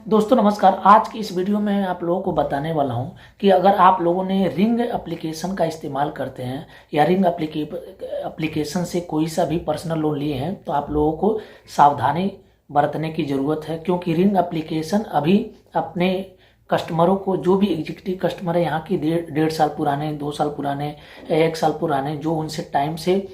दोस्तों नमस्कार। आज की इस वीडियो में आप लोगों को बताने वाला हूं कि अगर आप लोगों ने रिंग एप्लीकेशन का इस्तेमाल करते हैं या रिंग एप्लीकेशन से कोई सा भी पर्सनल लोन लिए हैं तो आप लोगों को सावधानी बरतने की ज़रूरत है, क्योंकि रिंग एप्लीकेशन अभी अपने कस्टमरों को, जो भी एग्जीक्यूटिव कस्टमर है यहाँ की 1.5 साल पुराने, 2 साल पुराने, 1 साल पुराने, जो उनसे टाइम से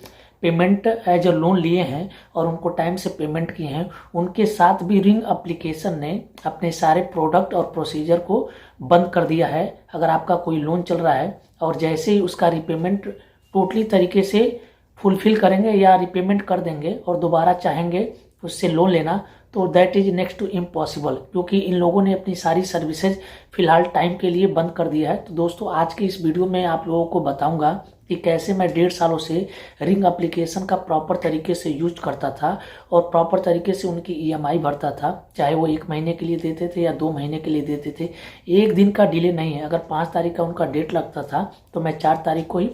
पेमेंट एज अ लोन लिए हैं और उनको टाइम से पेमेंट किए हैं, उनके साथ भी रिंग एप्लीकेशन ने अपने सारे प्रोडक्ट और प्रोसीजर को बंद कर दिया है। अगर आपका कोई लोन चल रहा है और जैसे ही उसका रिपेमेंट टोटली तरीके से फुलफिल करेंगे या रिपेमेंट कर देंगे और दोबारा चाहेंगे उससे लोन लेना, तो that is next to impossible, क्योंकि इन लोगों ने अपनी सारी सर्विसेज फिलहाल टाइम के लिए बंद कर दिया है। तो दोस्तों आज की इस वीडियो में आप लोगों को बताऊंगा कि कैसे मैं 1.5 सालों से रिंग एप्लीकेशन का प्रॉपर तरीके से यूज करता था और प्रॉपर तरीके से उनकी ईएमआई भरता था, चाहे वो 1 महीने के लिए देते थे या 2 महीने के लिए देते थे। एक दिन का डिले नहीं है। अगर 5 तारीख का उनका डेट लगता था तो मैं 4 तारीख को ही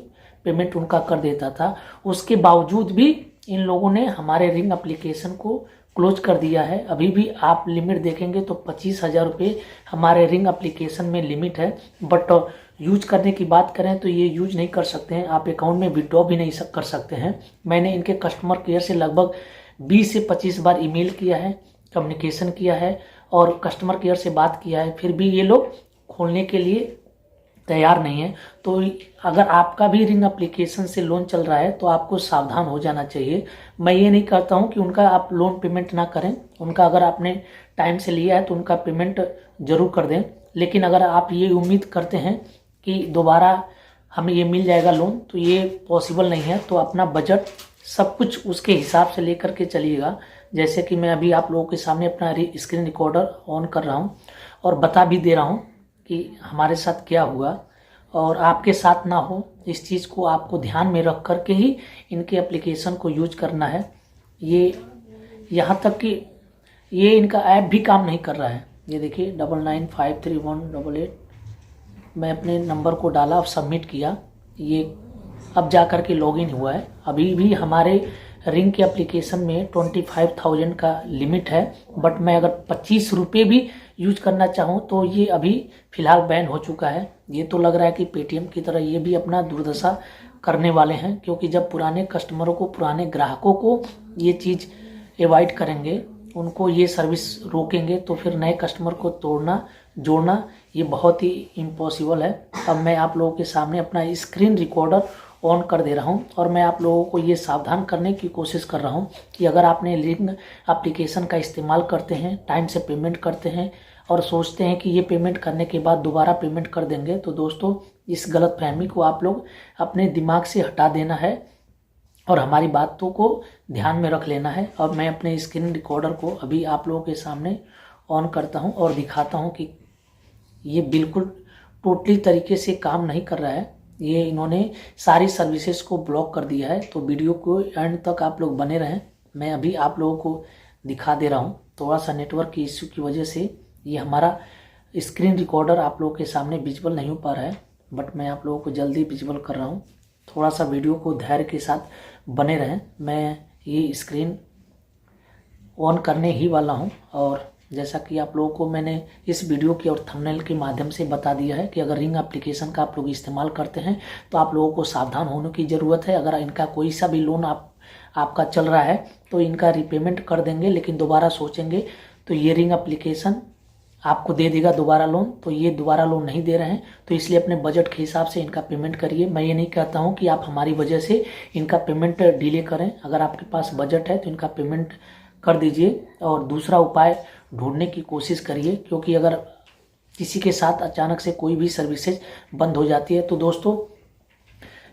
पेमेंट उनका कर देता था। उसके बावजूद भी इन लोगों ने हमारे रिंग एप्लीकेशन को क्लोज कर दिया है। अभी भी आप लिमिट देखेंगे तो 25,000 रुपये हमारे रिंग एप्लीकेशन में लिमिट है, बट यूज करने की बात करें तो ये यूज नहीं कर सकते हैं। आप अकाउंट में विड्रॉ भी नहीं कर सकते हैं। मैंने इनके कस्टमर केयर से लगभग 20 से 25 बार ईमेल किया है, कम्युनिकेशन किया है और कस्टमर केयर से बात किया है, फिर भी ये लोग खोलने के लिए तैयार नहीं है। तो अगर आपका भी रिंग एप्लीकेशन से लोन चल रहा है तो आपको सावधान हो जाना चाहिए। मैं ये नहीं कहता हूँ कि उनका आप लोन पेमेंट ना करें, उनका अगर आपने टाइम से लिया है तो उनका पेमेंट जरूर कर दें, लेकिन अगर आप ये उम्मीद करते हैं कि दोबारा हमें ये मिल जाएगा लोन, तो ये पॉसिबल नहीं है। तो अपना बजट सब कुछ उसके हिसाब से लेकर के चलिएगा। जैसे कि मैं अभी आप लोगों के सामने अपना स्क्रीन रिकॉर्डर ऑन कर रहा हूँ और बता भी दे रहा हूँ कि हमारे साथ क्या हुआ और आपके साथ ना हो, इस चीज़ को आपको ध्यान में रख करके ही इनके एप्लीकेशन को यूज करना है। ये यहाँ तक कि ये इनका ऐप भी काम नहीं कर रहा है। ये देखिए 99531888, मैं अपने नंबर को डाला और सबमिट किया, ये अब जा कर के लॉगिन हुआ है। अभी भी हमारे रिंग के एप्लीकेशन में 25,000 का लिमिट है, बट मैं अगर 25 रुपये भी यूज करना चाहूँ तो ये अभी फ़िलहाल बैन हो चुका है। ये तो लग रहा है कि पेटीएम की तरह ये भी अपना दुर्दशा करने वाले हैं, क्योंकि जब पुराने कस्टमरों को, पुराने ग्राहकों को ये चीज़ एवॉइड करेंगे, उनको ये सर्विस रोकेंगे, तो फिर नए कस्टमर को तोड़ना जोड़ना ये बहुत ही इम्पॉसिबल है। अब मैं आप लोगों के सामने अपना स्क्रीन रिकॉर्डर ऑन कर दे रहा हूं और मैं आप लोगों को ये सावधान करने की कोशिश कर रहा हूं कि अगर आपने रिंग एप्लीकेशन का इस्तेमाल करते हैं, टाइम से पेमेंट करते हैं और सोचते हैं कि ये पेमेंट करने के बाद दोबारा पेमेंट कर देंगे, तो दोस्तों इस गलतफहमी को आप लोग अपने दिमाग से हटा देना है और हमारी बातों को ध्यान में रख लेना है। और मैं अपने स्क्रीन रिकॉर्डर को अभी आप लोगों के सामने ऑन करता हूं और दिखाता हूं कि ये बिल्कुल टोटली तरीके से काम नहीं कर रहा है। ये इन्होंने सारी सर्विसेज को ब्लॉक कर दिया है। तो वीडियो को एंड तक आप लोग बने रहें। मैं अभी आप लोगों को दिखा दे रहा हूँ। थोड़ा सा नेटवर्क की इश्यू की वजह से ये हमारा स्क्रीन रिकॉर्डर आप लोगों के सामने विजुअल नहीं हो पा रहा है, बट मैं आप लोगों को जल्दी विजुअल कर रहा हूँ। थोड़ा सा वीडियो को धैर्य के साथ बने रहें। मैं ये स्क्रीन ऑन करने ही वाला हूँ और जैसा कि आप लोगों को मैंने इस वीडियो के और थंबनेल के माध्यम से बता दिया है कि अगर रिंग एप्लीकेशन का आप लोग इस्तेमाल करते हैं तो आप लोगों को सावधान होने की ज़रूरत है। अगर इनका कोई सा भी लोन आपका चल रहा है तो इनका रिपेमेंट कर देंगे, लेकिन दोबारा सोचेंगे तो ये रिंग एप्लीकेशन आपको दे देगा दोबारा लोन, तो ये दोबारा लोन नहीं दे रहे हैं। तो इसलिए अपने बजट के हिसाब से इनका पेमेंट करिए। मैं ये नहीं कहता हूँ कि आप हमारी वजह से इनका पेमेंट डिले करें। अगर आपके पास बजट है तो इनका पेमेंट कर दीजिए और दूसरा उपाय ढूंढने की कोशिश करिए, क्योंकि अगर किसी के साथ अचानक से कोई भी सर्विसेज बंद हो जाती है तो दोस्तों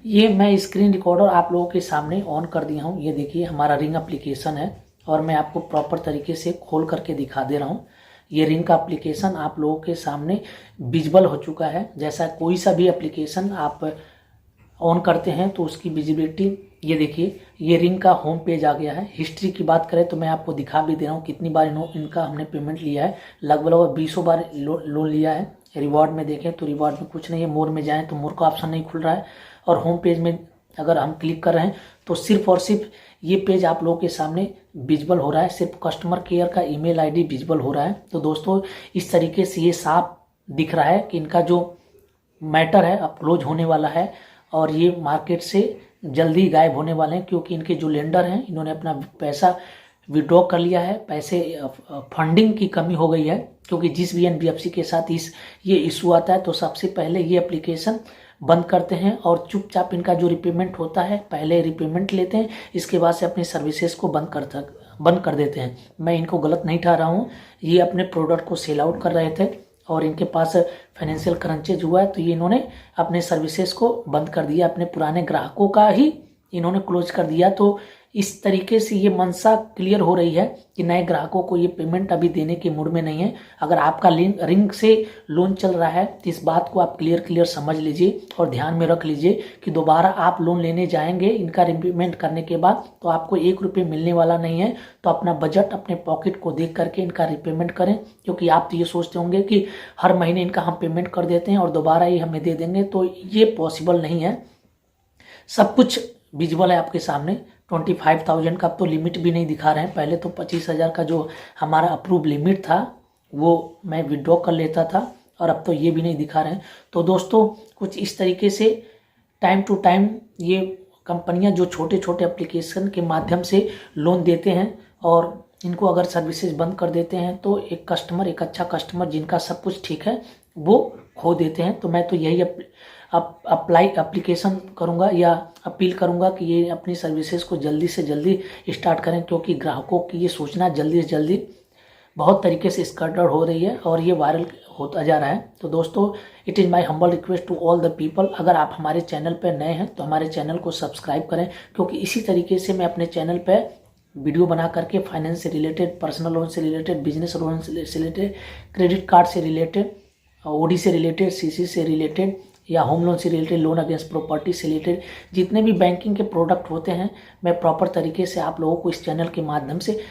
ये मैं स्क्रीन रिकॉर्डर आप लोगों के सामने ऑन कर दिया हूँ। ये देखिए हमारा रिंग एप्लीकेशन है और मैं आपको प्रॉपर तरीके से खोल करके दिखा दे रहा हूँ। ये रिंग का एप्लीकेशन आप लोगों के सामने विजिबल हो चुका है। जैसा कोई सा भी एप्लीकेशन आप ऑन करते हैं तो उसकी विजिबिलिटी, ये देखिए ये रिंग का होम पेज आ गया है। हिस्ट्री की बात करें तो मैं आपको दिखा भी दे रहा हूँ कितनी बार इनका हमने पेमेंट लिया है। लगभग 20 बार लोन लिया है। रिवॉर्ड में देखें तो रिवॉर्ड में कुछ नहीं है। मोर में जाएं तो मोर का ऑप्शन नहीं खुल रहा है और होम पेज में अगर हम क्लिक कर रहे हैं तो सिर्फ और सिर्फ ये पेज आप लोगों के सामने विजिबल हो रहा है, सिर्फ कस्टमर केयर का ईमेल आईडी विजिबल हो रहा है। तो दोस्तों इस तरीके से ये साफ दिख रहा है कि इनका जो मैटर है अब क्लोज होने वाला है और ये मार्केट से जल्दी गायब होने वाले हैं, क्योंकि इनके जो लेंडर हैं इन्होंने अपना पैसा विड्रॉ कर लिया है। पैसे फंडिंग की कमी हो गई है, क्योंकि जिस भी एनबीएफसी के साथ ये इशू आता है तो सबसे पहले ये एप्लीकेशन बंद करते हैं और चुपचाप इनका जो रिपेमेंट होता है पहले रिपेमेंट लेते हैं, इसके बाद से अपनी सर्विसेज को बंद कर देते हैं। मैं इनको गलत नहीं ठहरा हूँ, ये अपने प्रोडक्ट को सेल आउट कर रहे थे और इनके पास फाइनेंशियल क्रंचेज हुआ है तो ये इन्होंने अपने सर्विसेज को बंद कर दिया, अपने पुराने ग्राहकों का ही इन्होंने क्लोज कर दिया। तो इस तरीके से ये मंशा क्लियर हो रही है कि नए ग्राहकों को ये पेमेंट अभी देने के मूड में नहीं है। अगर आपका रिंग से लोन चल रहा है तो इस बात को आप क्लियर समझ लीजिए और ध्यान में रख लीजिए कि दोबारा आप लोन लेने जाएंगे इनका रिपेमेंट करने के बाद तो आपको 1 रुपये मिलने वाला नहीं है। तो अपना बजट अपने पॉकेट को देख करके इनका रिपेमेंट करें, क्योंकि आप तो ये सोचते होंगे कि हर महीने इनका हम पेमेंट कर देते हैं और दोबारा ये हमें दे देंगे, तो ये पॉसिबल नहीं है। सब कुछ विजिबल है आपके सामने। 25,000 का अब तो लिमिट भी नहीं दिखा रहे हैं, पहले तो 25,000 का जो हमारा अप्रूव लिमिट था वो मैं विड्रॉ कर लेता था और अब तो ये भी नहीं दिखा रहे हैं। तो दोस्तों कुछ इस तरीके से टाइम टू टाइम ये कंपनियां जो छोटे छोटे एप्लीकेशन के माध्यम से लोन देते हैं और इनको अगर सर्विसेज बंद कर देते हैं तो एक अच्छा कस्टमर जिनका सब कुछ ठीक है वो खो देते हैं। तो मैं तो यही एप्लीकेशन करूंगा या अपील करूंगा कि ये अपनी सर्विसेज को जल्दी से जल्दी स्टार्ट करें, क्योंकि ग्राहकों की ये सोचना जल्दी से जल्दी बहुत तरीके से स्कैटर हो रही है और ये वायरल होता जा रहा है। तो दोस्तों it is my humble request to all the people, अगर आप हमारे चैनल पर नए हैं तो हमारे चैनल को सब्सक्राइब करें, क्योंकि इसी तरीके से मैं अपने चैनल पर वीडियो बना करके फाइनेंस से रिलेटेड, पर्सनल लोन से रिलेटेड, बिजनेस लोन से रिलेटेड, क्रेडिट कार्ड से रिलेटेड, ओडी से रिलेटेड, सीसी से रिलेटेड या होम लोन से रिलेटेड, लोन अगेंस्ट प्रॉपर्टी से रिलेटेड जितने भी बैंकिंग के प्रोडक्ट होते हैं मैं प्रॉपर तरीके से आप लोगों को इस चैनल के माध्यम से